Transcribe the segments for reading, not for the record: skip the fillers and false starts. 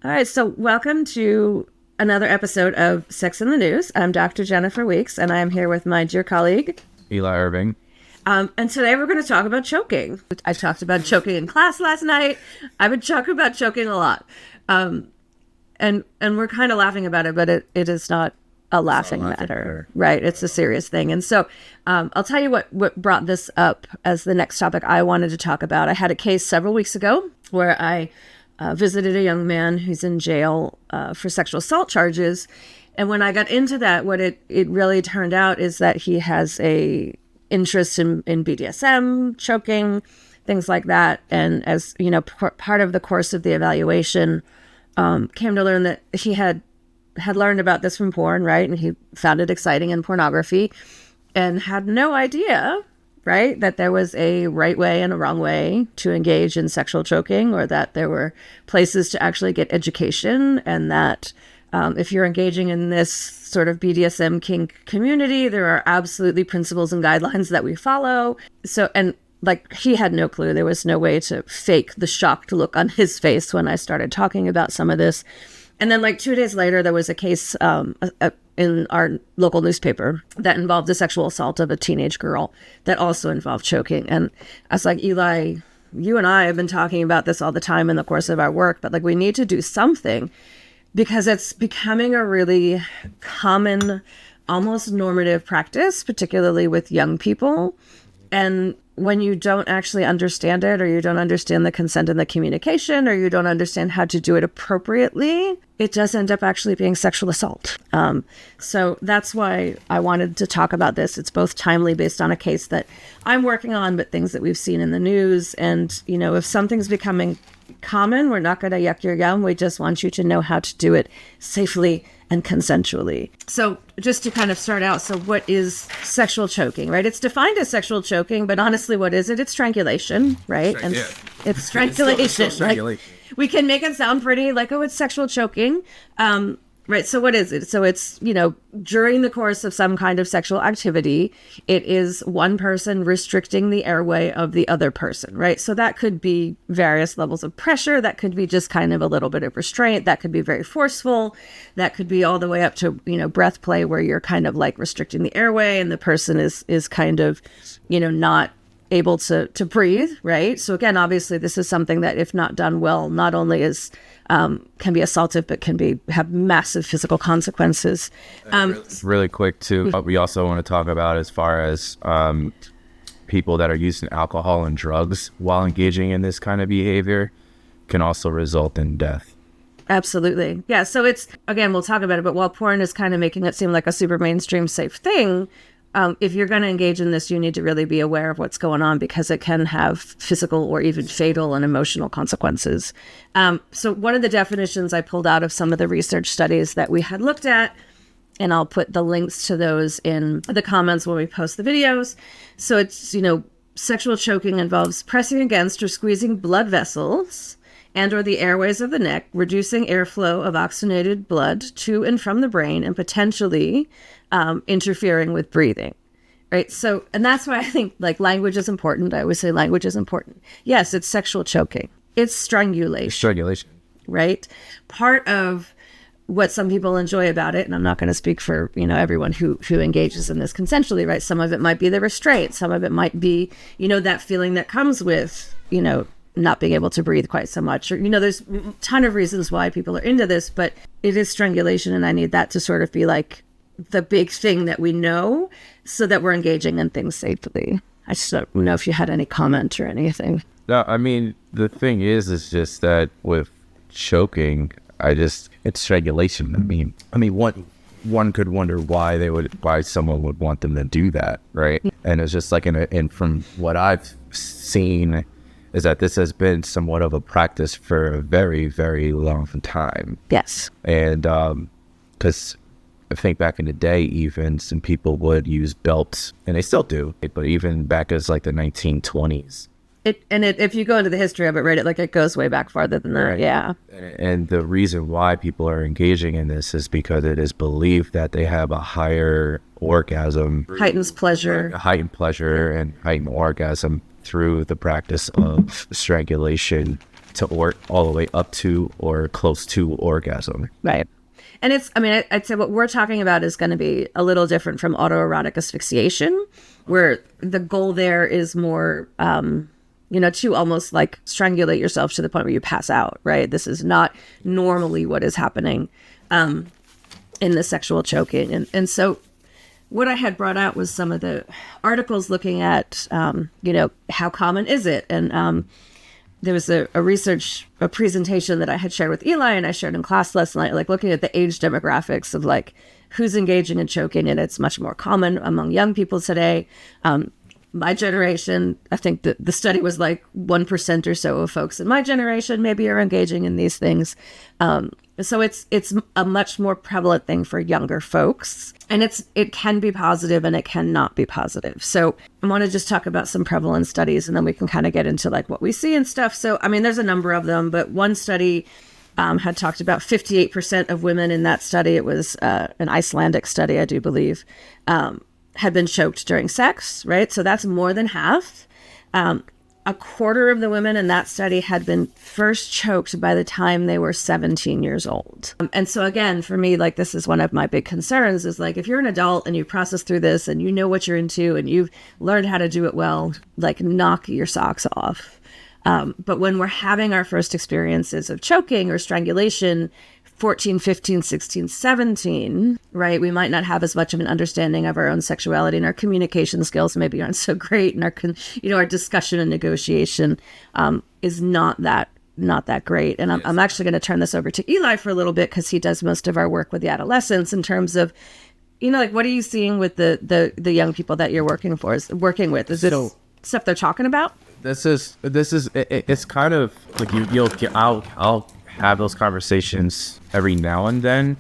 All right, so welcome to another episode of Sex in the News. I'm Dr. Jennifer Weeks, and I'm here with my dear colleague, Eli Irving. And today we're going to talk about choking. I talked about choking in class last night. I've been talking about choking a lot. And we're kind of laughing about it, but it is not a laughing matter, right? It's a serious thing. And so I'll tell you what brought this up as the next topic I wanted to talk about. I had a case several weeks ago where I visited a young man who's in jail for sexual assault charges. And when I got into that, what it really turned out is that he has a interest in BDSM, choking, things like that. And as you know, part of the course of the evaluation, came to learn that he had learned about this from porn, right? And he found it exciting in pornography and had no idea, right, that there was a right way and a wrong way to engage in sexual choking, or that there were places to actually get education, and that if you're engaging in this sort of BDSM kink community, there are absolutely principles and guidelines that we follow. So, and like, he had no clue. There was no way to fake the shocked look on his face when I started talking about some of this. And then like 2 days later, there was a case in our local newspaper that involved the sexual assault of a teenage girl that also involved choking. And I was like, Eli, you and I have been talking about this all the time in the course of our work, but like, we need to do something, because it's becoming a really common, almost normative practice, particularly with young people. And when you don't actually understand it, or you don't understand the consent and the communication, or you don't understand how to do it appropriately, it does end up actually being sexual assault. So that's why I wanted to talk about this. It's both timely based on a case that I'm working on, but things that we've seen in the news. And, you know, if something's becoming common, we're not going to yuck your yum. We just want you to know how to do it safely and consensually. So just to kind of start out, so what is sexual choking, right? It's defined as sexual choking, but honestly, what is it? It's strangulation, right? It's strangulation. It's strangulation. Like, we can make it sound pretty like, oh, it's sexual choking. Right. So what is it? So it's, you know, during the course of some kind of sexual activity, it is one person restricting the airway of the other person, right? So that could be various levels of pressure. That could be just kind of a little bit of restraint. That could be very forceful. That could be all the way up to, you know, breath play, where you're kind of like restricting the airway and the person is kind of, you know, not able to breathe, right? So again, obviously, this is something that, if not done well, not only is can be assaultive, but can have massive physical consequences. Really quick too, we also want to talk about as far as people that are using alcohol and drugs while engaging in this kind of behavior can also result in death. Absolutely. Yeah. So it's, again, we'll talk about it, but while porn is kind of making it seem like a super mainstream safe thing, if you're going to engage in this, you need to really be aware of what's going on, because it can have physical or even fatal and emotional consequences. So one of the definitions I pulled out of some of the research studies that we had looked at, and I'll put the links to those in the comments when we post the videos. So it's, you know, sexual choking involves pressing against or squeezing blood vessels and or the airways of the neck, reducing airflow of oxygenated blood to and from the brain, and potentially interfering with breathing, right? So, and that's why I think like language is important. I always say language is important. Yes, it's sexual choking. It's strangulation. Strangulation. Right? Part of what some people enjoy about it, and I'm not going to speak for, you know, everyone who engages in this consensually, right? Some of it might be the restraint. Some of it might be, you know, that feeling that comes with, you know, not being able to breathe quite so much, or, you know, there's a ton of reasons why people are into this, but it is strangulation. And I need that to sort of be like the big thing that we know, so that we're engaging in things safely. I just don't know if you had any comment or anything. No, I mean, the thing is just that with choking, it's strangulation. I mean, one could wonder why someone would want them to do that, right? Yeah. And it's just like, and from what I've seen, is that this has been somewhat of a practice for a very, very long time. Yes. And because I think back in the day, even some people would use belts, and they still do, but even back as like the 1920s. If you go into the history of it, right, it goes way back farther than that, right. Yeah. And the reason why people are engaging in this is because it is believed that they have a higher orgasm. Heightens pleasure. Heightened pleasure and heightened orgasm through the practice of strangulation to or all the way up to or close to orgasm. Right. And I'd say what we're talking about is going to be a little different from autoerotic asphyxiation, where the goal there is more, to almost like strangulate yourself to the point where you pass out, right? This is not normally what is happening in the sexual choking. And so what I had brought out was some of the articles looking at, how common is it? And there was a presentation that I had shared with Eli and I shared in class last night, like looking at the age demographics of like who's engaging in choking, and it's much more common among young people today. My generation, I think that the study was like 1% or so of folks in my generation maybe are engaging in these things. So it's a much more prevalent thing for younger folks, and it can be positive and it cannot be positive. So I want to just talk about some prevalent studies, and then we can kind of get into like what we see and stuff. So, there's a number of them, but one study had talked about 58% of women in that study. It was an Icelandic study, I do believe, had been choked during sex, right? So that's more than half. A quarter of the women in that study had been first choked by the time they were 17 years old. And so again, for me, like this is one of my big concerns is like, if you're an adult and you process through this and you know what you're into and you've learned how to do it well, like knock your socks off. But when we're having our first experiences of choking or strangulation, 14, 15, 16, 17, right? We might not have as much of an understanding of our own sexuality, and our communication skills maybe aren't so great, and our discussion and negotiation is not that great. And I'm actually going to turn this over to Eli for a little bit because he does most of our work with the adolescents in terms of, like what are you seeing with the young people that you're working with? Is it stuff they're talking about? It's kind of like I'll have those conversations every now and then,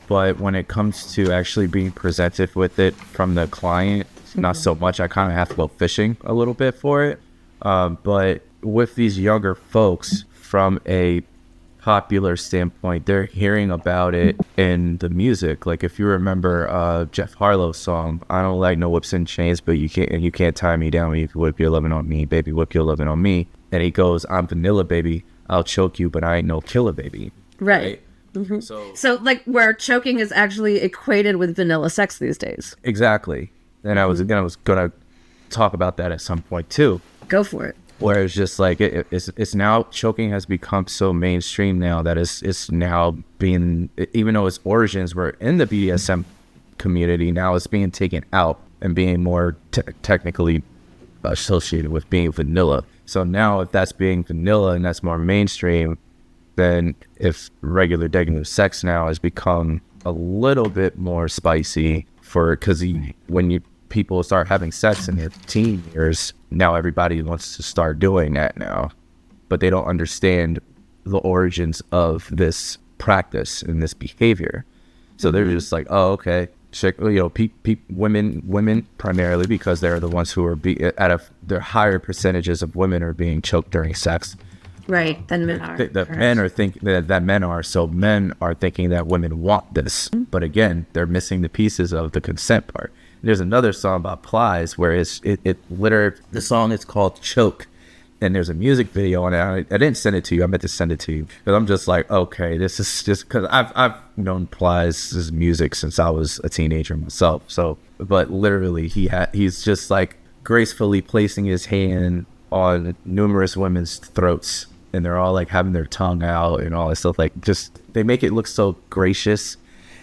but when it comes to actually being presented with it from the client, not so much. I kind of have to go fishing a little bit for it. But with these younger folks, from a popular standpoint, they're hearing about it in the music. Like if you remember Jeff Harlow's song, "I don't like no whips and chains, but you can't tie me down. You can whip your lovin' on me, baby, whip your lovin' on me." And he goes, "I'm vanilla, baby. I'll choke you, but I ain't no killer, baby." Right. Mm-hmm. So like where choking is actually equated with vanilla sex these days. Exactly. And I was gonna talk about that at some point too. Go for it. Where it's just like it's now, choking has become so mainstream now that it's now being, even though its origins were in the BDSM community, now it's being taken out and being more technically associated with being vanilla. So now if that's being vanilla and that's more mainstream, then if regular sex now has become a little bit more spicy because when people start having sex in their teen years, now everybody wants to start doing that now, but they don't understand the origins of this practice and this behavior. So they're just like, oh, okay. Women primarily, because they're the ones who are their higher percentages of women are being choked during sex, right? Than men are. Men are thinking that men are. So men are thinking that women want this, but again, they're missing the pieces of the consent part. There's another song about Plies where it literally, the song is called "Choke," and there's a music video on it. I didn't send it to you. I meant to send it to you because I'm just like, okay, this is just because I've known Plies' music since I was a teenager myself. So, but literally, he's just like gracefully placing his hand on numerous women's throats, and they're all like having their tongue out and all that stuff. Like, just they make it look so gracious.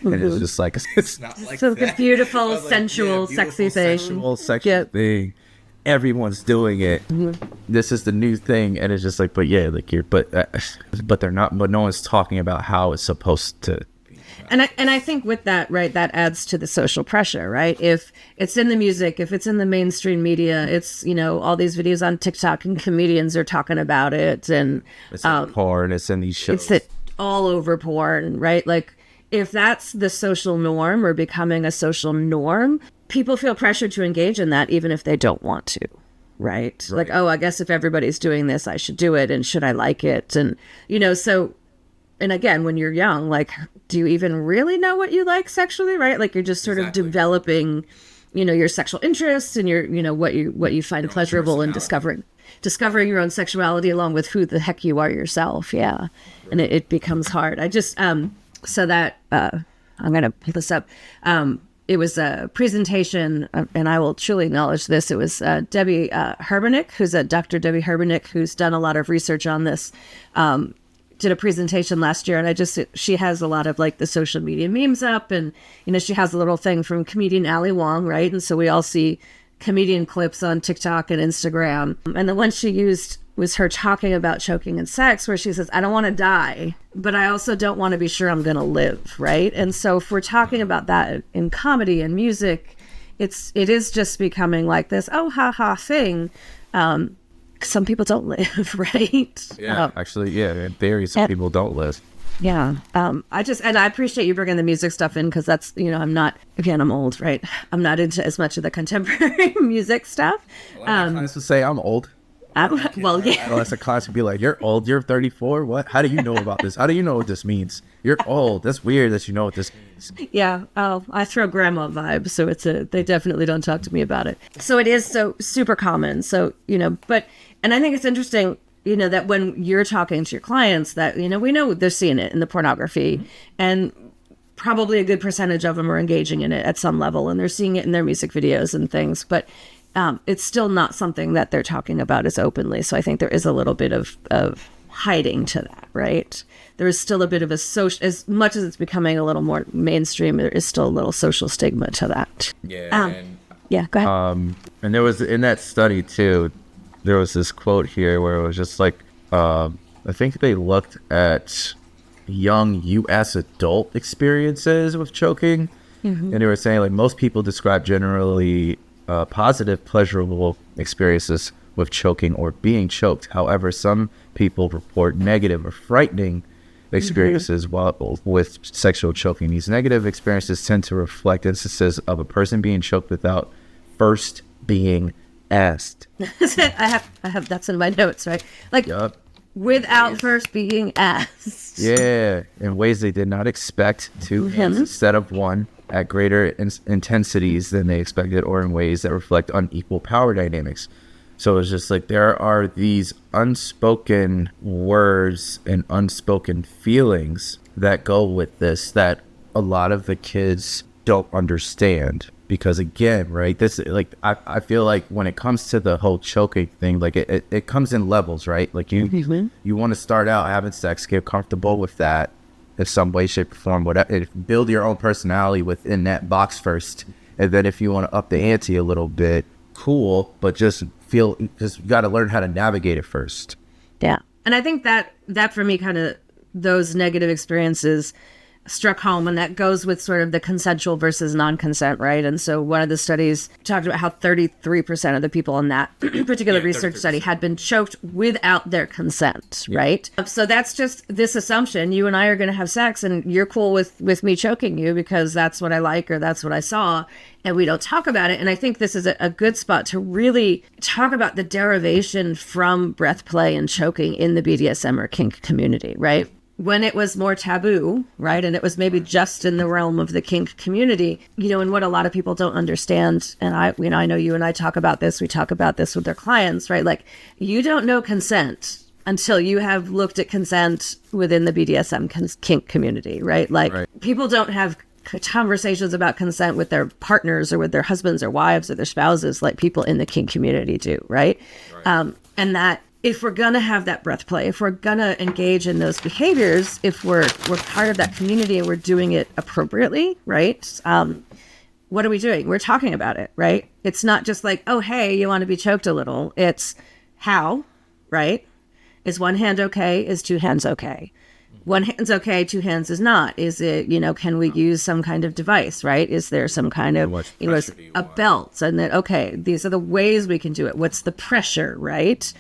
And it's just like, it's not like so that. It's a beautiful, sensual, sexy thing. Sensual, sexy thing. Everyone's doing it. Mm-hmm. This is the new thing, and it's just like, but they're not. But no one's talking about how it's supposed to. And I think with that, right, that adds to the social pressure, right? If it's in the music, if it's in the mainstream media, it's, all these videos on TikTok and comedians are talking about it, and it's in porn, it's in these shows, it's all over porn, right? Like, if that's the social norm or becoming a social norm, people feel pressured to engage in that even if they don't want to, right? Like, oh, I guess if everybody's doing this, I should do it. And should I like it? And, so, and again, when you're young, like, do you even really know what you like sexually, right? Like, you're just sort of developing, your sexual interests and your, what you find pleasurable and discovering. discovering your own sexuality along with who the heck you are yourself. Yeah. And it becomes hard. I just, so that, I'm going to pull this up. It was a presentation, and I will truly acknowledge this. It was Debbie Herbernick, who's Dr. Debbie Herbernick, who's done a lot of research on this, did a presentation last year. And she has a lot of like the social media memes up, and, you know, she has a little thing from comedian Ali Wong, right? And so we all see comedian clips on TikTok and Instagram. And the one she used was her talking about choking and sex, where she says, I don't want to die, but I also don't want to be sure I'm going to live, right? And so if we're talking about that in comedy and music, it is just becoming like this, oh, ha ha thing. Some people don't live, right? Yeah, actually, yeah, in theory, some people don't live. Yeah. And I appreciate you bringing the music stuff in, because that's, you know, I'm old, right? I'm not into as much of the contemporary music stuff. Well, I to say I'm old. Well, yeah. Unless a class would be like, you're old, you're 34. What? How do you know about this? How do you know what this means? You're old. That's weird that you know what this means. Yeah. Oh, I throw grandma vibes, so they definitely don't talk to me about it. So it is so super common. So, you know, and I think it's interesting, you know, that when you're talking to your clients that, you know, we know they're seeing it in the pornography, and probably a good percentage of them are engaging in it at some level, and they're seeing it in their music videos and things, but it's still not something that they're talking about as openly. So I think there is a little bit of hiding to that, right? There is still a bit of a social, as much as it's becoming a little more mainstream, there is still a little social stigma to that. Yeah. Yeah, go ahead. And there was, in that study too, there was this quote here where it was just like, I think they looked at young U.S. adult experiences with choking. Mm-hmm. And they were saying like most people describe generally positive, pleasurable experiences with choking or being choked. However, some people report negative or frightening experiences while with sexual choking. These negative experiences tend to reflect instances of a person being choked without first being asked. I have that's in my notes, right? Like, yep. Without first being asked. Yeah, in ways they did not expect to, instead of one, at greater intensities than they expected, or in ways that reflect unequal power dynamics. So it's just like there are these unspoken words and unspoken feelings that go with this that a lot of the kids don't understand. Because again, right, this, like, I feel like when it comes to the whole choking thing, like it comes in levels, right? Like you want to start out having sex, get comfortable with that in some way, shape, or form, whatever. Build your own personality within that box first. And then if you want to up the ante a little bit, cool, but you got to learn how to navigate it first. Yeah. And I think that for me, kind of those negative experiences struck home, and that goes with sort of the consensual versus non-consent, right? And so one of the studies talked about how 33% of the people in that particular research study had been choked without their consent, right? So that's just this assumption, you and I are going to have sex and you're cool with me choking you because that's what I like or that's what I saw, and we don't talk about it. And I think this is a good spot to really talk about the derivation from breath play and choking in the BDSM or kink community, right? When it was more taboo, right? And it was maybe just in the realm of the kink community, you know, and what a lot of people don't understand. And I know you and I talk about this, we talk about this with their clients, right? Like, you don't know consent until you have looked at consent within the BDSM kink community, right? Like, people don't have conversations about consent with their partners or with their husbands or wives or their spouses like people in the kink community do, right? And that, if we're going to have that breath play, if we're going to engage in those behaviors, if we're part of that community and we're doing it appropriately, right? What are we doing? We're talking about it, right? It's not just like, oh, hey, you want to be choked a little. It's how, right? Is one hand okay? Is two hands okay? One hand's okay, two hands is not. Is it, you know, can we use some kind of device, right? Is there some kind of, a belt? And then, okay, these are the ways we can do it. What's the pressure, right?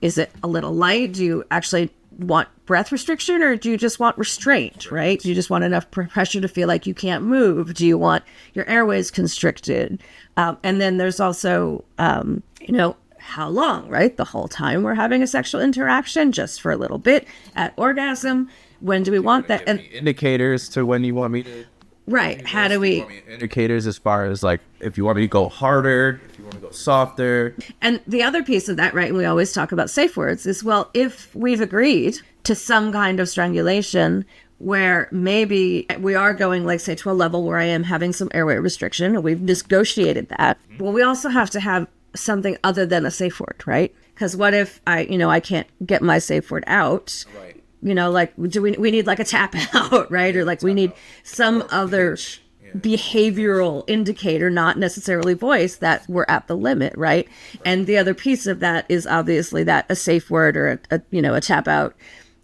Is it a little light? Do you actually want breath restriction, or do you just want restraint, right? Do you just want enough pressure to feel like you can't move? Do you want your airways constricted? And then there's also, you know, how long, right? The whole time we're having a sexual interaction, just for a little bit at orgasm. When do we want that? And indicators to when you want me to Right. How do we... Indicators as far as like, if you want me to go harder, if you want to go softer. And the other piece of that, right, and we always talk about safe words, is, well, if we've agreed to some kind of strangulation where maybe we are going, like, say, to a level where I am having some airway restriction, and we've negotiated that, well, we also have to have something other than a safe word, right? Because what if I can't get my safe word out? Right. Like, we need like a tap out, right? Or like we need some other behavioral indicator, not necessarily voice, that we're at the limit, right? And the other piece of that is obviously that a safe word or a tap out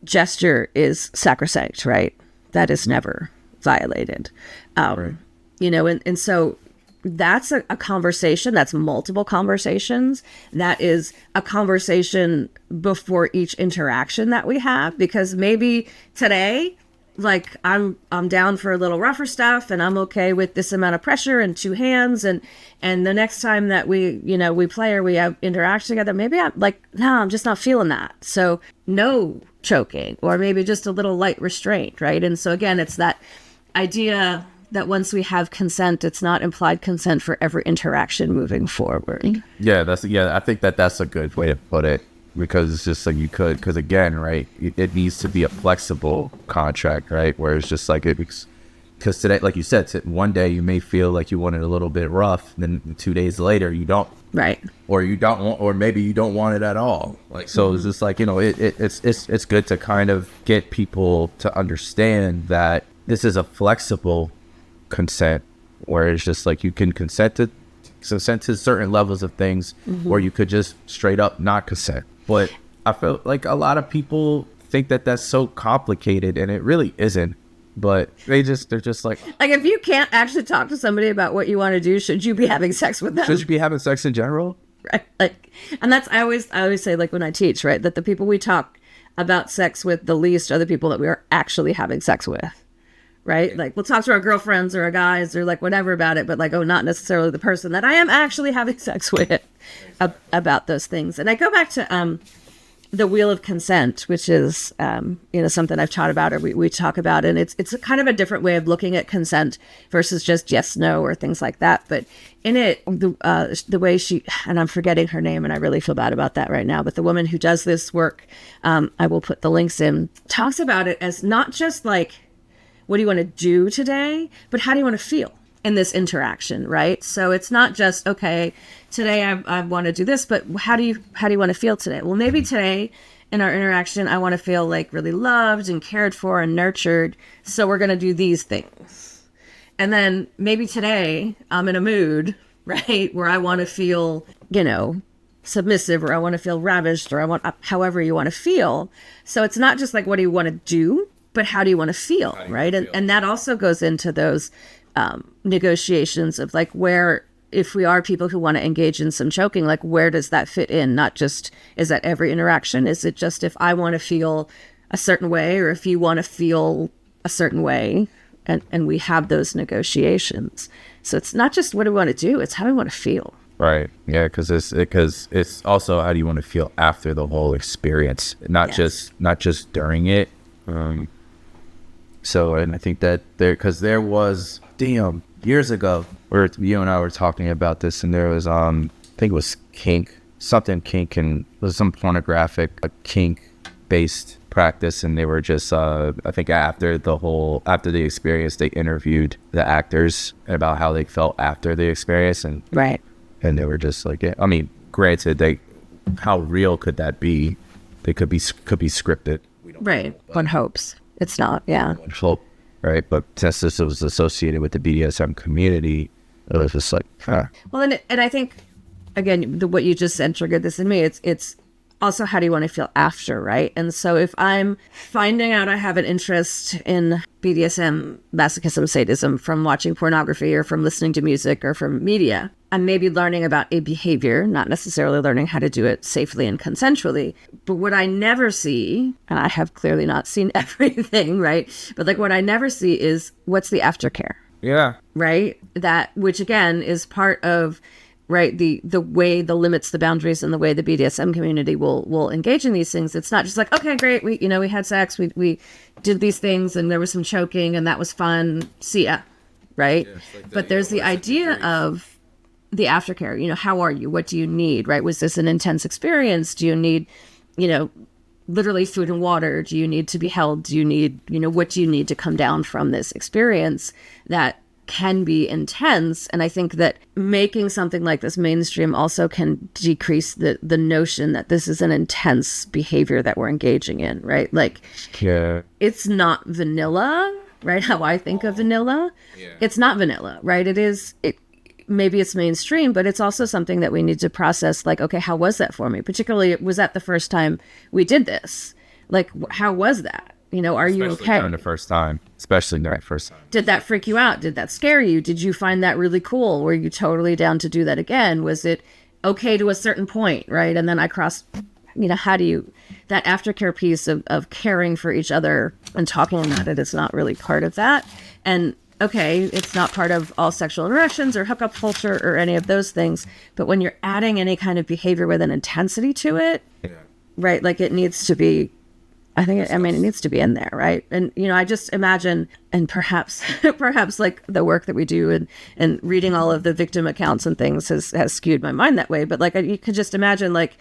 gesture is sacrosanct, right? That is never violated. Right. And so that's a conversation. That's multiple conversations. That is a conversation before each interaction that we have, because maybe today, like, I'm down for a little rougher stuff and I'm okay with this amount of pressure and two hands, and the next time that we play or we have interact together, maybe I'm like, no, I'm just not feeling that. So no choking, or maybe just a little light restraint, right? And so again, it's that idea that once we have consent, it's not implied consent for every interaction moving forward. Yeah, I think that's a good way to put it, because it's just like because again, right, it needs to be a flexible contract, right? Where it's just like because today, like you said, one day you may feel like you want it a little bit rough, then 2 days later you don't. Right. Or you don't want, or maybe you don't want it at all. Like, so it's just like, it's good to kind of get people to understand that this is a flexible consent, where it's just like you can consent to certain levels of things, or you could just straight up not consent. But I feel like a lot of people think that that's so complicated, and it really isn't. But they're just like if you can't actually talk to somebody about what you want to do, should you be having sex with them? Should you be having sex in general? Right. And that's I always say, like, when I teach, right, that the people we talk about sex with the least are the people that we are actually having sex with. Right? Like, we'll talk to our girlfriends or our guys or like whatever about it, but like, not necessarily the person that I am actually having sex with about those things. And I go back to the wheel of consent, which is, something I've taught about, or we talk about, and it's a kind of a different way of looking at consent versus just yes, no, or things like that. But in it, the way she, and I'm forgetting her name, and I really feel bad about that right now, but the woman who does this work, I will put the links in, talks about it as not just like, what do you want to do today, but how do you want to feel in this interaction, right? So it's not just, okay, today I want to do this, but how do you want to feel today? Well, maybe today in our interaction, I want to feel like really loved and cared for and nurtured. So we're going to do these things. And then maybe today I'm in a mood, right, where I want to feel, submissive, or I want to feel ravished, or I want, however you want to feel. So it's not just like, what do you want to do, but how do you want to feel, right? And that also goes into those negotiations of like, where, if we are people who want to engage in some choking, like, where does that fit in? Not just, is that every interaction? Is it just if I want to feel a certain way, or if you want to feel a certain way, and we have those negotiations. So it's not just what do we want to do, it's how do we want to feel. Right. Yeah, because it's also how do you want to feel after the whole experience, not just during it. So, and I think that there was, years ago, where you and I were talking about this, and there was, I think it was kink, and it was some pornographic, kink-based practice, and they were just, I think after the experience, they interviewed the actors about how they felt after the experience, and right, and they were just like, I mean, granted, how real could that be? They could be scripted. Right. One hopes it's not. Yeah. One hope. Right. But since this was associated with the BDSM community, it was just like, huh. Well, and I think, again, what you just said triggered this in me. It's also, how do you want to feel after, right? And so if I'm finding out I have an interest in BDSM, masochism, sadism from watching pornography or from listening to music or from media, I'm maybe learning about a behavior, not necessarily learning how to do it safely and consensually. But what I never see, and I have clearly not seen everything, right? But like, what I never see is, what's the aftercare? Yeah. Right? That, which again is part of, right, the way, the limits, the boundaries, and the way the BDSM community will engage in these things. It's not just like, okay, great, we had sex, we did these things, and there was some choking, and that was fun, see ya. right? Yeah, it's like that, But there's the idea of the aftercare. You know, how are you? What do you need, right? Was this an intense experience? Do you need, you know, literally food and water? Do you need to be held? Do you need, you know, what do you need to come down from this experience that can be intense? And I think that making something like this mainstream also can decrease the notion that this is an intense behavior that we're engaging in, right? Like, Yeah. it's not vanilla, right? How I think of vanilla. Yeah. It's not vanilla, right? Maybe it's mainstream, but it's also something that we need to process. Like, okay, how was that for me? Particularly, was that the first time we did this? Like, how was that? You know, are you okay? During the first time, especially during the first time. Did that freak you out? Did that scare you? Did you find that really cool? Were you totally down to do that again? Was it okay to a certain point, right? And then you know, how do you, that aftercare piece of caring for each other and talking about it is not really part of that. And okay, it's not part of all sexual interactions or hookup culture or any of those things. But when you're adding any kind of behavior with an intensity to it, right? Like, it needs to be, it needs to be in there, right? And, you know, I just imagine, and perhaps like the work that we do and reading all of the victim accounts and things has skewed my mind that way. But like, you could just imagine, like,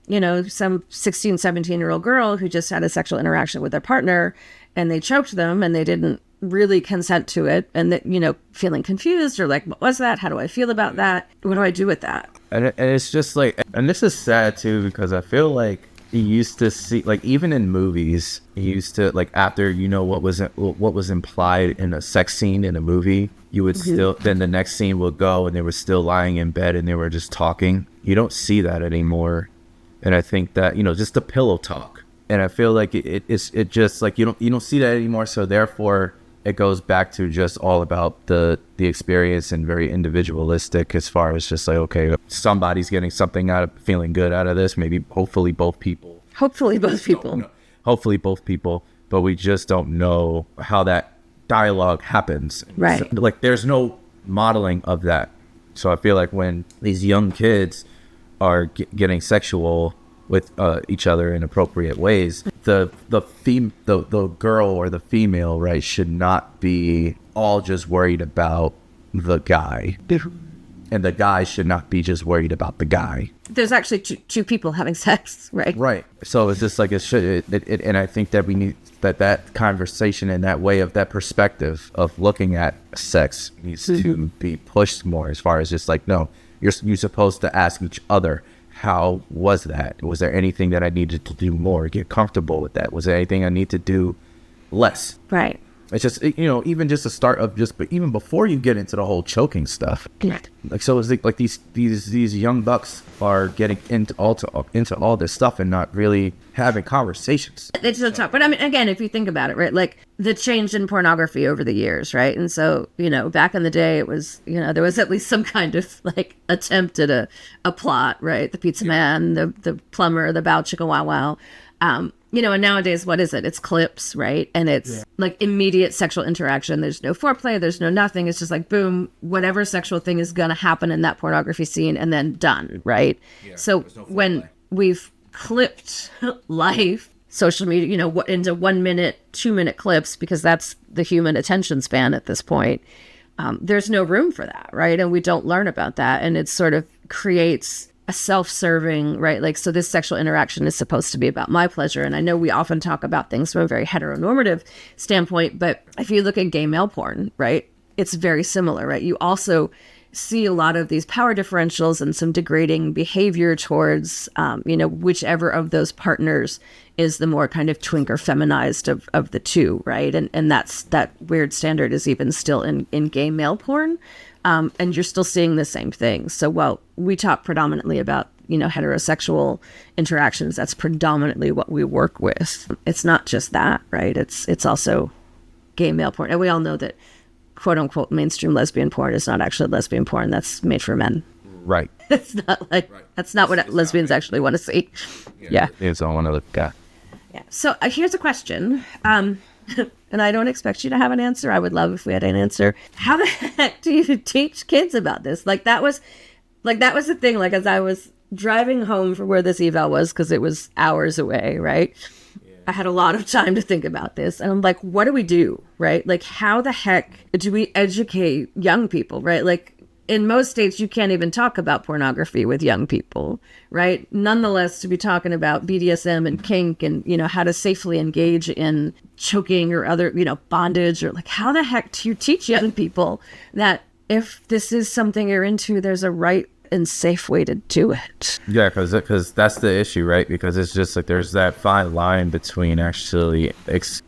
you know, some 16, 17-year-old girl who just had a sexual interaction with their partner and they choked them and they didn't really consent to it, and that, you know, feeling confused or like, what was that? How do I feel about that? What do I do with that? And it's just like, and this is sad too, because I feel like you used to see, like, even in movies, you used to, like, after, you know, what was implied in a sex scene in a movie, you would still, then the next scene would go and they were still lying in bed and they were just talking. You don't see that anymore. And I think that, you know, just the pillow talk. And I feel like it's just like, you don't see that anymore. So therefore it goes back to just all about the experience and very individualistic, as far as just like, okay, somebody's getting something out of, feeling good out of this. Maybe, hopefully both people, but we just don't know how that dialogue happens. Right. So, like, there's no modeling of that. So I feel like when these young kids are getting sexual with each other in appropriate ways, the girl or the female, right, should not be all just worried about the guy, and the guy should not be just worried about the guy. There's actually two people having sex, right? Right. So it's just like and I think that we need that conversation and that way of that perspective of looking at sex needs to be pushed more, as far as just like, no, you're supposed to ask each other, how was that? Was there anything that I needed to do more, get comfortable with that? Was there anything I need to do less? Right. It's just, you know, even just a start of just, but even before you get into the whole choking stuff, like, so it's like these young bucks are getting into all this stuff and not really having conversations. They just don't talk. But I mean, again, if you think about it, right, like the change in pornography over the years, right? And so, you know, back in the day, it was, you know, there was at least some kind of like attempt at a plot, right? The pizza man, the plumber, the bow chicka wow wow. You know, and nowadays, what is it? It's clips, right? And it's like immediate sexual interaction. There's no foreplay. There's no nothing. It's just like, boom, whatever sexual thing is going to happen in that pornography scene, and then done, right? Yeah, so when we've clipped life, social media, you know, into 1 minute, 2 minute clips, because that's the human attention span at this point, there's no room for that, right? And we don't learn about that. And it sort of creates a self-serving, right? Like, so this sexual interaction is supposed to be about my pleasure. And I know we often talk about things from a very heteronormative standpoint, but if you look at gay male porn, right, it's very similar, right? You also see a lot of these power differentials and some degrading behavior towards, you know, whichever of those partners is the more kind of twink or feminized of the two, right? And that weird standard is even still in gay male porn. And you're still seeing the same thing. So while we talk predominantly about, you know, heterosexual interactions, that's predominantly what we work with. It's not just that, right? It's also gay male porn. And we all know that, quote unquote, mainstream lesbian porn is not actually lesbian porn. That's made for men. Right. It's not like, that's not what lesbians actually want to see. Yeah. It's on one of the guy. Yeah. So here's a question. And I don't expect you to have an answer. I would love if we had an answer. How the heck do you teach kids about this? That was the thing. Like, as I was driving home from where this eval was, because it was hours away, right? Yeah. I had a lot of time to think about this, and I'm like, what do we do, right? Like, how the heck do we educate young people, right? Like, in most states, you can't even talk about pornography with young people, right? Nonetheless, to be talking about BDSM and kink and, how to safely engage in choking or other, bondage, or like, how the heck do you teach young people that if this is something you're into, there's a right and safe way to do it? Yeah, because that's the issue, right? Because it's just like there's that fine line between actually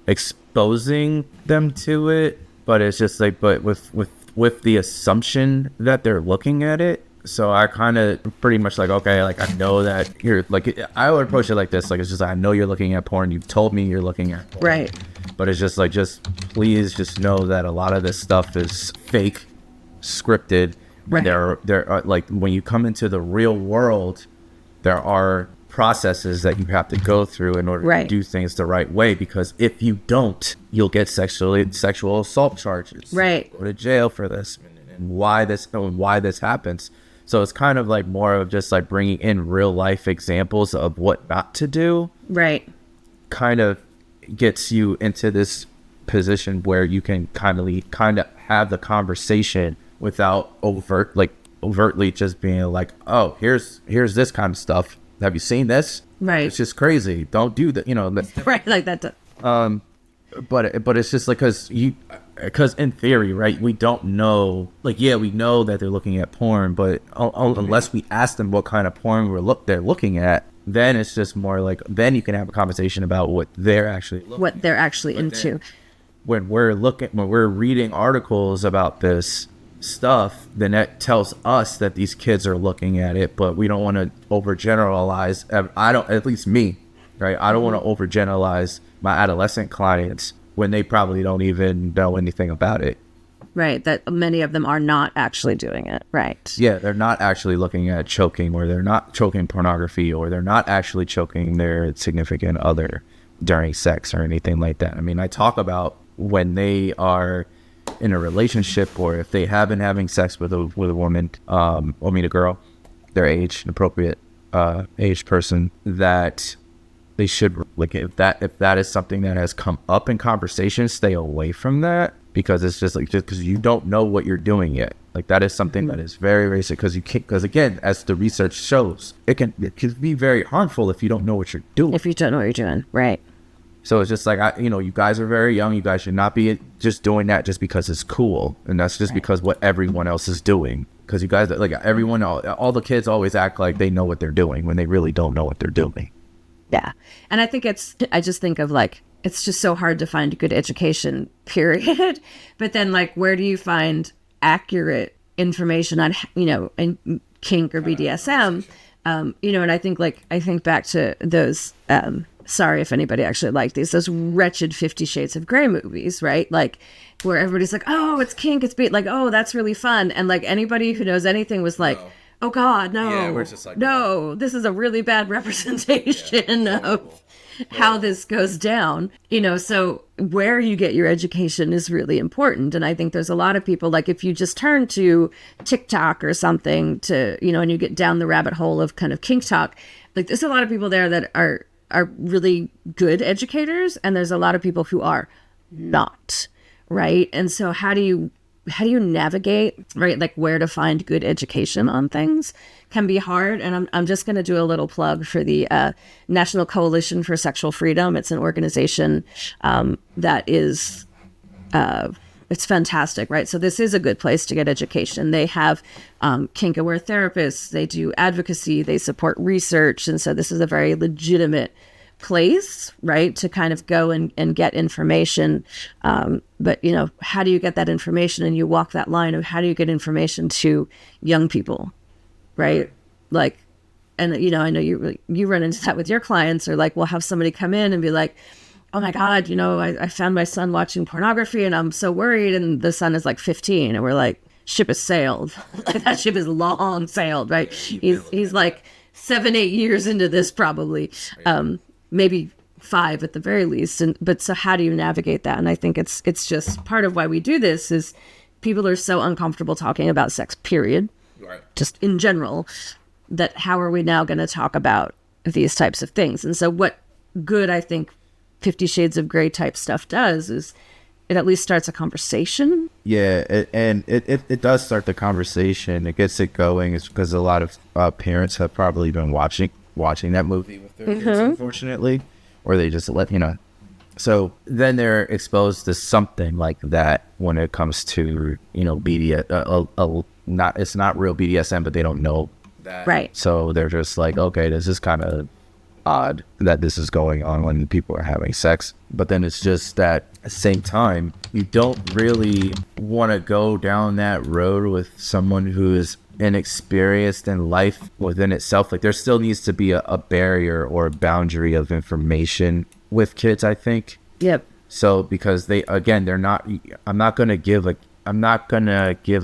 exposing them to it, but it's just like, but with the assumption that they're looking at it. So I kind of pretty much like, okay, like I know that you're like, I would approach it like this. Like, it's just, I know you're looking at porn. You've told me you're looking at porn. Right. But it's just like, please just know that a lot of this stuff is fake, scripted. Right. There are like, when you come into the real world, there are processes that you have to go through in order to do things the right way, because if you don't, you'll get sexual assault charges, right, go to jail for this, and why this happens. So it's kind of like more of just like bringing in real life examples of what not to do, right? Kind of gets you into this position where you can kind of have the conversation without overtly just being like, oh, here's this kind of stuff. Have you seen this? Right. It's just crazy. Don't do that. Right, like that. But it's just like, because in theory, right, we don't know. Like, yeah, we know that they're looking at porn, but unless we ask them what kind of porn they're looking at, then it's just more like, then you can have a conversation about what they're actually into. When we're reading articles about this stuff, then that tells us that these kids are looking at it, but we don't want to overgeneralize. At least me, right? I don't want to overgeneralize my adolescent clients when they probably don't even know anything about it. Right, that many of them are not actually doing it, right? Yeah, they're not actually looking at choking, or they're not choking pornography, or they're not actually choking their significant other during sex or anything like that. I mean, I talk about when they are in a relationship, or if they have been having sex with a woman, a girl, their age, an appropriate age person, that they should, like, if that is something that has come up in conversation, stay away from that, because it's just because you don't know what you're doing yet. Like, that is something that is very, very sick, because again, as the research shows, it can be very harmful if you don't know what you're doing. If you don't know what you're doing, right. So it's just like, you guys are very young. You guys should not be just doing that just because it's cool. And that's just because what everyone else is doing. Because you guys, like, everyone, all the kids always act like they know what they're doing when they really don't know what they're doing. Yeah. And I think I just think of, like, it's just so hard to find good education, period. But then, like, where do you find accurate information on, in kink or BDSM? And I think back to those, sorry if anybody actually liked those wretched 50 Shades of Grey movies, right? Like, where everybody's like, oh, it's kink, it's like, oh, that's really fun. And like, anybody who knows anything was like, oh God, no, yeah, we're just like, no, this is a really bad representation of how this goes down. So where you get your education is really important. And I think there's a lot of people, like, if you just turn to TikTok or something to, and you get down the rabbit hole of kind of kink talk, like, there's a lot of people there that are really good educators, and there's a lot of people who are not, right? And so how do you navigate, right? Like, where to find good education on things can be hard. And I'm just going to do a little plug for the National Coalition for Sexual Freedom. It's an organization that is it's fantastic, right? So this is a good place to get education. They have kink-aware therapists. They do advocacy. They support research. And so this is a very legitimate place, right, to kind of go and get information. But, how do you get that information? And you walk that line of how do you get information to young people, right? Like, and, I know you run into that with your clients, or like, we'll have somebody come in and be like, oh my God, I found my son watching pornography and I'm so worried. And the son is like 15. And we're like, ship has sailed. Like, that ship is long sailed, right? He's like 7-8 years into this probably, maybe 5 at the very least. But so how do you navigate that? And I think it's just part of why we do this is people are so uncomfortable talking about sex, period. Right. Just in general, that how are we now going to talk about these types of things? And so what good, I think, 50 Shades of Grey type stuff does is it at least starts a conversation. Yeah, it does start the conversation. It gets it going. It's because a lot of parents have probably been watching that movie with their kids, unfortunately, or they just So then they're exposed to something like that when it comes to it's not real BDSM, but they don't know that. Right. So they're just like, okay, this is kind of odd that this is going on when people are having sex. But then it's just that at the same time, you don't really want to go down that road with someone who is inexperienced in life within itself. Like there still needs to be a barrier or a boundary of information with kids, I think. Yep. So because I'm not gonna give a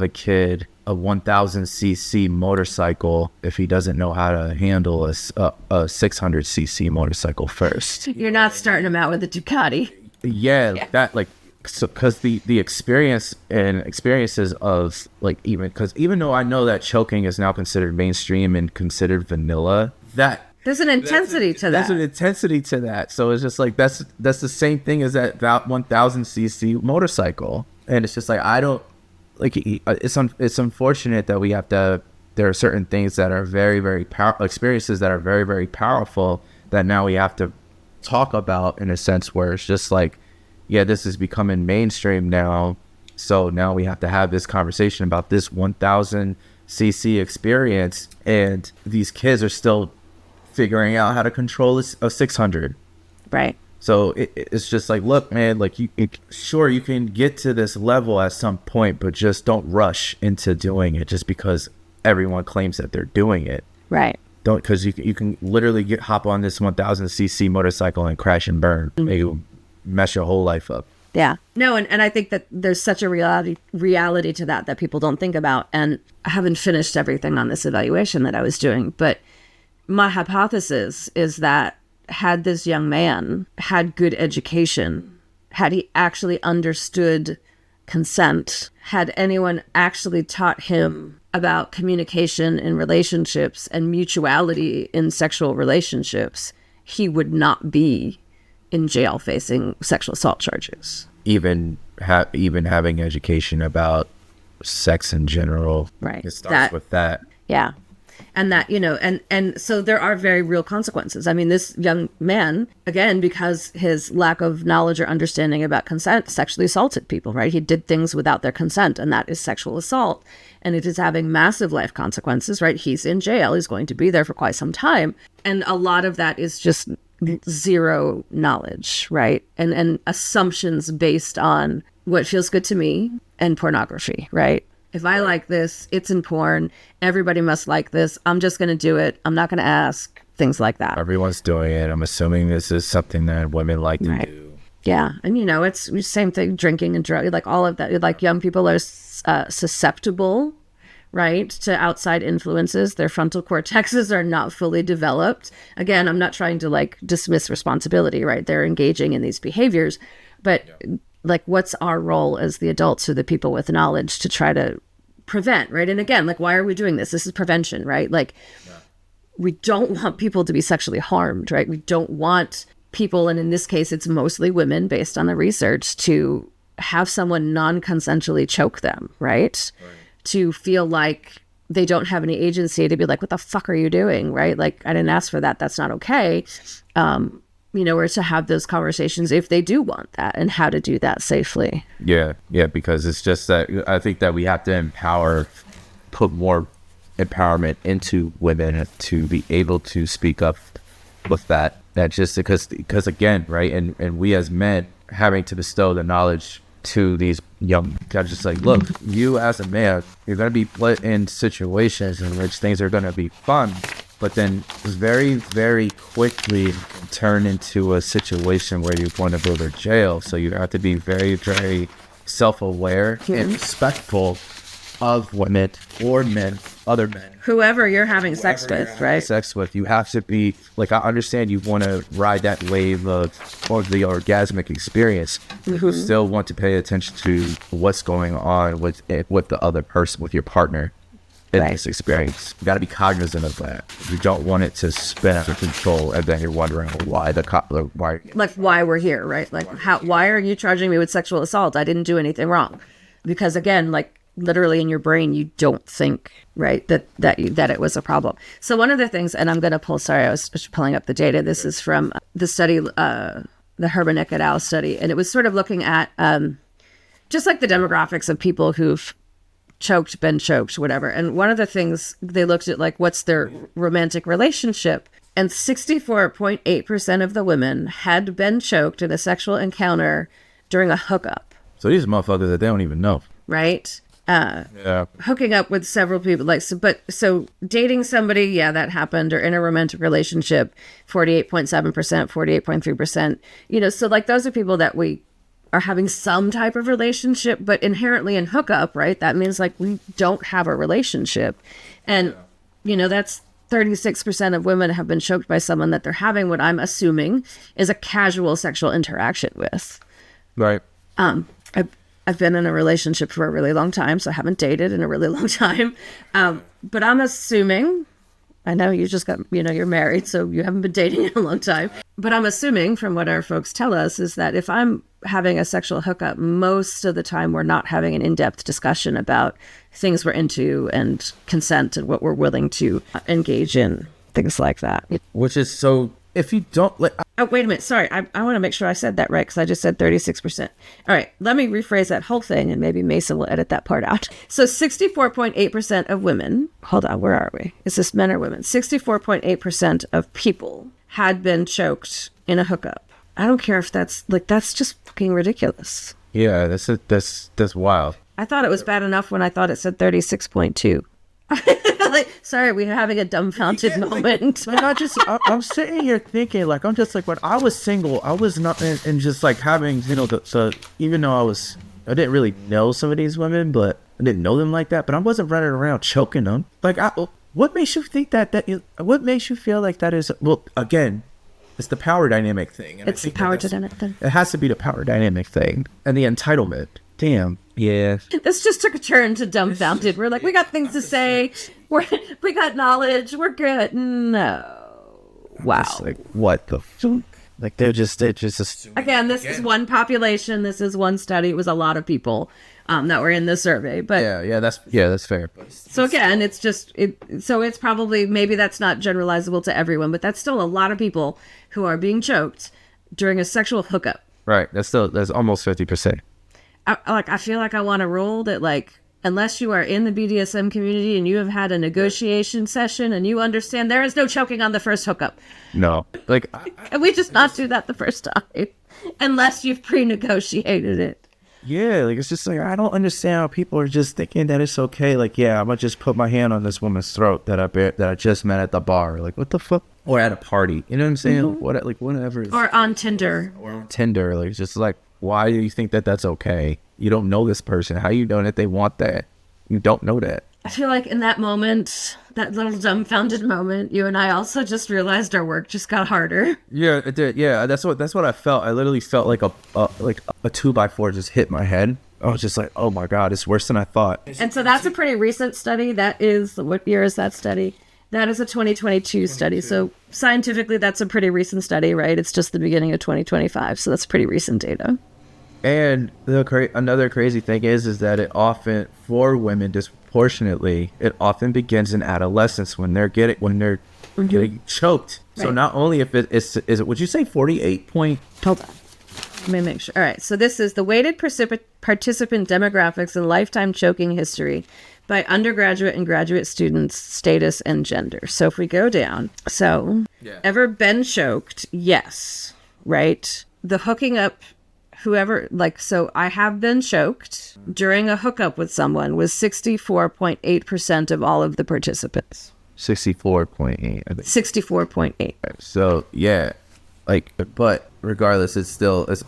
kid a 1000cc motorcycle if he doesn't know how to handle a 600cc motorcycle first. You're not starting him out with a Ducati. Yeah. That because the experiences of even though I know that choking is now considered mainstream and considered vanilla, there's an intensity to that. There's an intensity to that. So it's just like that's the same thing as that 1000cc motorcycle, and it's just like I don't like. It's unfortunate that we have to. There are certain things that are very, very experiences that are very, very powerful that now we have to talk about in a sense where it's just like, yeah, this is becoming mainstream now. So now we have to have this conversation about this 1000cc experience, and these kids are still figuring out how to control a 600. Right. So it's just like, look, man, like sure, you can get to this level at some point, but just don't rush into doing it just because everyone claims that they're doing it. Right. Don't, because you can literally hop on this 1000cc motorcycle and crash and burn. You mess your whole life up. Yeah. No, and I think that there's such a reality to that people don't think about. And I haven't finished everything on this evaluation that I was doing, but my hypothesis is that had this young man had good education, had he actually understood consent, had anyone actually taught him about communication in relationships and mutuality in sexual relationships, he would not be in jail facing sexual assault charges. Even having education about sex in general. Right. It starts with that. Yeah. And that, and so there are very real consequences. I mean, this young man, again, because his lack of knowledge or understanding about consent, sexually assaulted people, right? He did things without their consent, and that is sexual assault. And it is having massive life consequences, right? He's in jail. He's going to be there for quite some time. And a lot of that is just zero knowledge, right? And assumptions based on what feels good to me and pornography, right? If I like this, it's in porn. Everybody must like this. I'm just going to do it. I'm not going to ask. Things like that. Everyone's doing it. I'm assuming this is something that women like to do. Yeah. And, it's the same thing, drinking and drug, like all of that. Like young people are susceptible, right, to outside influences. Their frontal cortexes are not fully developed. Again, I'm not trying to dismiss responsibility, right? They're engaging in these behaviors. But what's our role as the adults or the people with knowledge to try to prevent, right? And again, why are we doing this? This is prevention, right? We don't want people to be sexually harmed, right? We don't want people, and in this case, it's mostly women based on the research, to have someone non-consensually choke them, right? To feel like they don't have any agency, to be like, what the fuck are you doing, right? I didn't ask for that. That's not okay. Or to have those conversations if they do want that, and how to do that safely. Yeah, because it's just that I think that we have to put more empowerment into women to be able to speak up with that. That just because again, right, and we as men having to bestow the knowledge to these young guys, just look, you as a man, you're going to be put in situations in which things are going to be fun, but then very, very quickly turn into a situation where you're going to go to jail. So you have to be very, very self-aware and respectful of women or men, other men. Whoever you're having sex with, right? Sex with. You have to be, I understand you want to ride that wave or the orgasmic experience. You still want to pay attention to what's going on with the other person, with your partner. in Right. this experience. You got to be cognizant of that. You don't want it to spin out of control, and then you're wondering why why. Like why we're here, right? Like why are you charging me with sexual assault? I didn't do anything wrong. Because again, like literally in your brain, you don't think, right, that it was a problem. So one of the things, and I'm going to pull, sorry, I was pulling up the data. This is from the study, the Hermanick et al. Study. And it was sort of looking at just like the demographics of people who've been choked, whatever. And one of the things they looked at, like, what's their romantic relationship? And 64.8% of the women had been choked in a sexual encounter during a hookup. So these motherfuckers that they don't even know. Right? Yeah. Hooking up with several people, like, so dating somebody, yeah, that happened, or in a romantic relationship, 48.7%, 48.3%, so like those are people that we are having some type of relationship, but inherently in hookup, right? That means like we don't have a relationship. And, that's 36% of women have been choked by someone that they're having what I'm assuming is a casual sexual interaction with. Right. I've been in a relationship for a really long time, so I haven't dated in a really long time. But I'm assuming, I know you just got, you're married, so you haven't been dating in a long time. But I'm assuming from what our folks tell us is that if I'm having a sexual hookup, most of the time we're not having an in-depth discussion about things we're into and consent and what we're willing to engage in, things like that. Which is so, if you don't let... Oh, wait a minute. Sorry. I want to make sure I said that right because I just said 36%. All right. Let me rephrase that whole thing and maybe Mason will edit that part out. So 64.8% of women, hold on, where are we? Is this men or women? 64.8% of people had been choked in a hookup. I don't care if that's just fucking ridiculous. Yeah, that's wild. I thought it was bad enough when I thought it said 36.2. Sorry, we're having a dumbfounded moment. I'm sitting here thinking, like, I'm just like, when I was single, I was not, and just like having, so even though I didn't really know some of these women, but I didn't know them like that, but I wasn't running around choking them. Like, what makes you think what makes you feel like that is, well, again, it's the power dynamic thing. It's the power dynamic thing. It has to be the power dynamic thing and the entitlement. Damn. Yeah. This just took a turn to dumbfounded. We're like, we got things to say. We got knowledge. We're good. No. Wow. Just like, what the fuck? Like, they're just again, this is one population. This is one study. It was a lot of people that were in the survey. But that's fair. So again, it's just so it's probably, maybe that's not generalizable to everyone, but that's still a lot of people who are being choked during a sexual hookup. Right. That's almost 50%. I feel like I want to rule that, like, unless you are in the BDSM community and you have had a negotiation session and you understand there is no choking on the first hookup. No. Like, Can we just not do that the first time? Unless you've pre-negotiated it. Yeah, like, it's just like, I don't understand how people are just thinking that it's okay. Like, yeah, I'm gonna just put my hand on this woman's throat that I just met at the bar. Like, what the fuck? Or at a party. You know what I'm saying? Mm-hmm. Whatever. Or on Tinder. Like, it's just like, why do you think that that's okay? You don't know this person. How you know that they want that? You don't know that. I feel like in that moment, that little dumbfounded moment, you and I also just realized our work just got harder. Yeah, it did. Yeah, that's what I felt. I literally felt like a 2x4 just hit my head. I was just like, oh my God, it's worse than I thought. And so that's a pretty recent study. That is, what year is that study? That is a 2022 study. So scientifically, that's a pretty recent study, right? It's just the beginning of 2025. So that's pretty recent data. And another crazy thing is that it often, for women disproportionately, it often begins in adolescence when they're getting choked. Right. So not only if is it, would you say 48 point? Hold on. Let me make sure. All right. So this is the weighted participant demographics and lifetime choking history by undergraduate and graduate students, status and gender. So if we go down, ever been choked? Yes. Right. The hooking up, whoever, like, so I have been choked during a hookup with someone was 64.8% of all of the participants. 64.8, I think. 64.8. So yeah, like, but regardless, it still is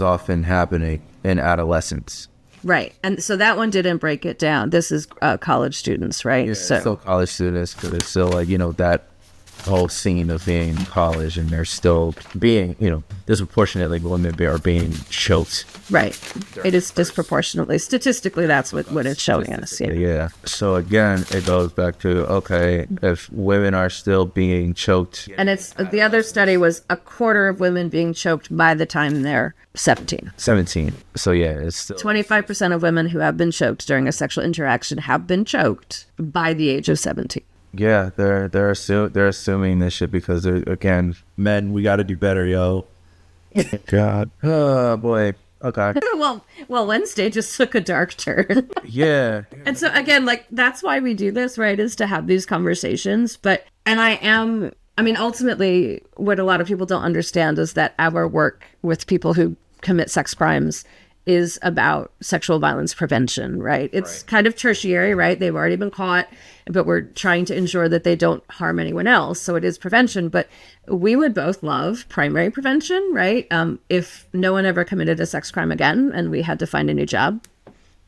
often happening in adolescence. Right, and so that one didn't break it down. This is college students, right? Yeah, so still college students, because it's still like, that whole scene of being in college and they're still being, disproportionately women are being choked. Right. It is disproportionately. Statistically, that's what it's showing us. Yeah. So again, it goes back to, okay, if women are still being choked. And it's the other study was a quarter of women being choked by the time they're 17. 17. So yeah, it's still 25% of women who have been choked during a sexual interaction have been choked by the age of 17. Yeah, they're assuming this shit because they're, again, Men, we got to do better, yo. God. Oh boy. Okay. well, Wednesday just took a dark turn. Yeah. And so again, like that's why we do this, right? Is to have these conversations. Ultimately, what a lot of people don't understand is that our work with people who commit sex crimes is about sexual violence prevention, right? It's kind of tertiary, right? They've already been caught, but we're trying to ensure that they don't harm anyone else. So it is prevention, but we would both love primary prevention, right? If no one ever committed a sex crime again and we had to find a new job,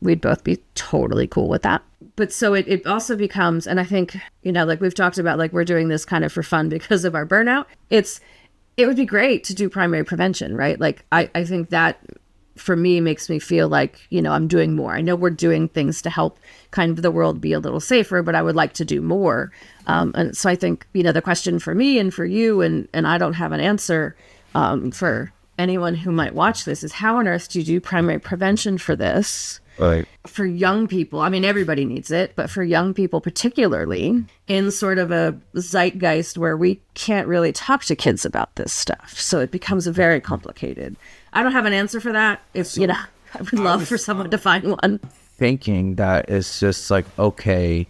we'd both be totally cool with that. But so it also becomes, and I think, like we've talked about, like we're doing this kind of for fun because of our burnout. It would be great to do primary prevention, right? Like I think that for me makes me feel like, I'm doing more. I know we're doing things to help kind of the world be a little safer, but I would like to do more. And so I think, the question for me and for you, and I don't have an answer for anyone who might watch this, is how on earth do you do primary prevention for this? Right. For young people, everybody needs it, but for young people particularly, in sort of a zeitgeist where we can't really talk to kids about this stuff. So it becomes very complicated. I don't have an answer for that. I would love for someone to find one. Thinking that it's just like, okay,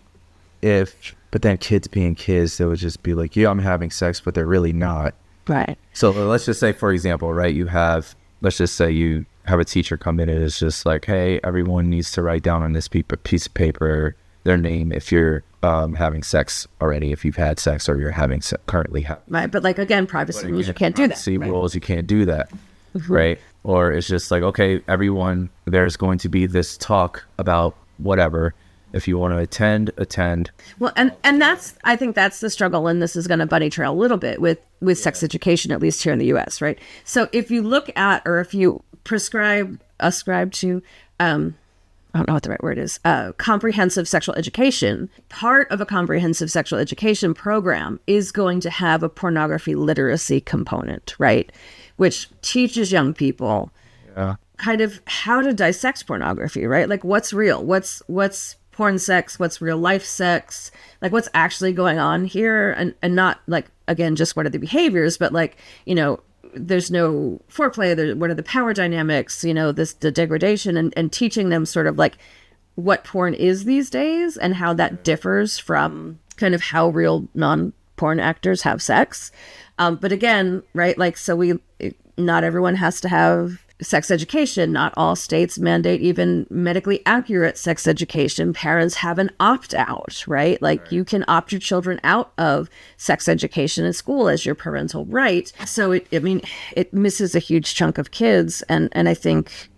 but then kids being kids, they would just be like, yeah, I'm having sex, but they're really not. Right. So let's just say, for example, right, let's just say you have a teacher come in and it's just like, hey, everyone needs to write down on this piece of paper their name if you're having sex already, if you've had sex or you're having currently having. Right, but like again, privacy rules, you can't do that. Privacy rules, you can't do that, right? Or it's just like, okay, everyone, there's going to be this talk about whatever. If you want to attend. Well, and I think that's the struggle, and this is going to bunny trail a little bit with sex education, at least here in the U.S., right? So if you look at, or if you ascribe to, I don't know what the right word is, comprehensive sexual education, part of a comprehensive sexual education program is going to have a pornography literacy component, right? Which teaches young people kind of how to dissect pornography, right? Like what's real, what's porn sex, what's real life sex, like what's actually going on here, and not like, again, just what are the behaviors, but like, there's no foreplay, what are the power dynamics, the degradation, and teaching them sort of like what porn is these days and how that differs from kind of how real non-porn actors have sex. But again, right, like, so not everyone has to have sex education. Not all states mandate even medically accurate sex education. Parents have an opt-out, right? Like you can opt your children out of sex education in school as your parental right. So it misses a huge chunk of kids. And I think,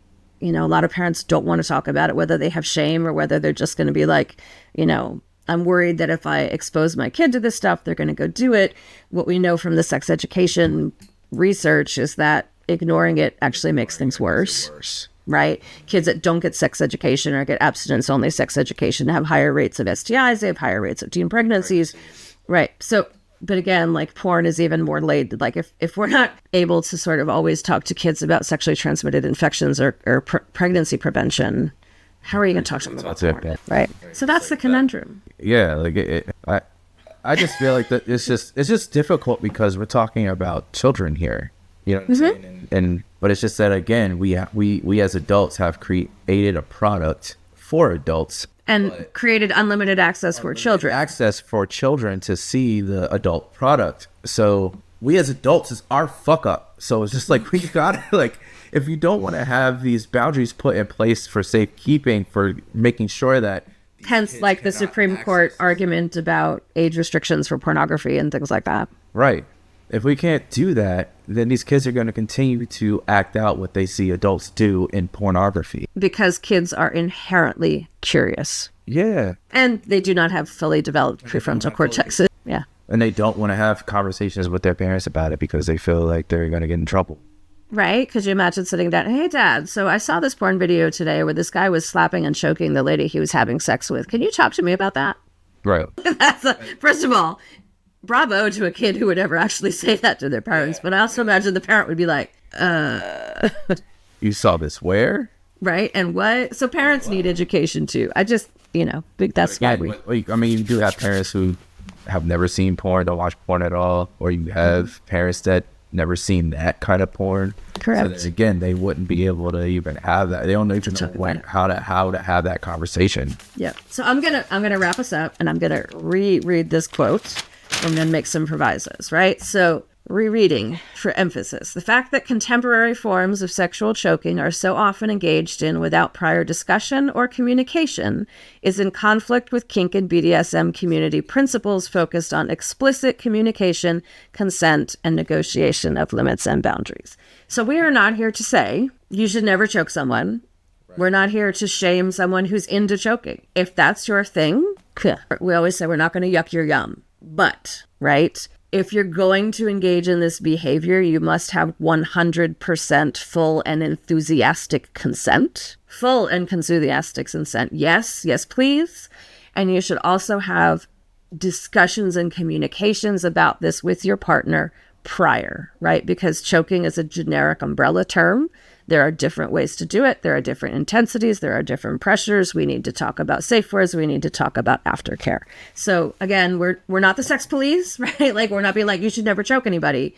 a lot of parents don't want to talk about it, whether they have shame or whether they're just going to be like, I'm worried that if I expose my kid to this stuff, they're going to go do it. What we know from the sex education research is that ignoring it actually makes things worse, right? Kids that don't get sex education or get abstinence-only sex education have higher rates of STIs, they have higher rates of teen pregnancies, right? So, but again, like porn is even more laid. Like if we're not able to sort of always talk to kids about sexually transmitted infections or pregnancy prevention, how are you going to talk to them about porn, right? So that's the conundrum. Yeah, like I just feel like that it's just difficult because we're talking about children here. You know what I'm saying? But it's just that, again, we as adults have created a product for adults. And created unlimited access for children. Access for children to see the adult product. So we as adults is our fuck up. So it's just like, we gotta, like, if you don't want to have these boundaries put in place for safekeeping, for making sure that... Hence, like the Supreme Court argument about age restrictions for pornography and things like that. Right. If we can't do that, then these kids are going to continue to act out what they see adults do in pornography. Because kids are inherently curious. Yeah. And they do not have fully developed prefrontal cortexes. Yeah. And they don't want to have conversations with their parents about it because they feel like they're going to get in trouble. Right? Could you imagine sitting down, hey, Dad, so I saw this porn video today where this guy was slapping and choking the lady he was having sex with. Can you talk to me about that? Right. First of all, bravo to a kid who would ever actually say that to their parents. But I also imagine the parent would be like, You saw this where? right? And what? So parents need education too. I just, think that's why we... I mean, you do have parents who have never seen porn, don't watch porn at all. Or you have parents that never seen that kind of porn. Correct. So that, again, they wouldn't be able to even have that. They don't even know how to have that conversation. Yeah. So I'm gonna wrap us up, and I'm gonna reread this quote. I'm gonna make some provisos, right? So rereading for emphasis. The fact that contemporary forms of sexual choking are so often engaged in without prior discussion or communication is in conflict with kink and BDSM community principles focused on explicit communication, consent, and negotiation of limits and boundaries. So we are not here to say you should never choke someone. Right. We're not here to shame someone who's into choking. If that's your thing, we always say we're not going to yuck your yum. But, right? If you're going to engage in this behavior, you must have 100% full and enthusiastic consent. Full and enthusiastic consent. Yes, please. And you should also have discussions and communications about this with your partner prior, right? Because choking is a generic umbrella term. There are different ways to do it. There are different intensities. There are different pressures. We need to talk about safe words. We need to talk about aftercare. So again, we're not the sex police, right? Like we're not being like, you should never choke anybody.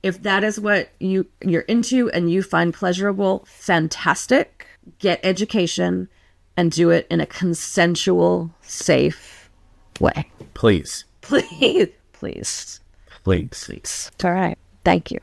If that is what you're into and you find pleasurable, fantastic. Get education and do it in a consensual, safe way. Please. Please. Please. All right. Thank you.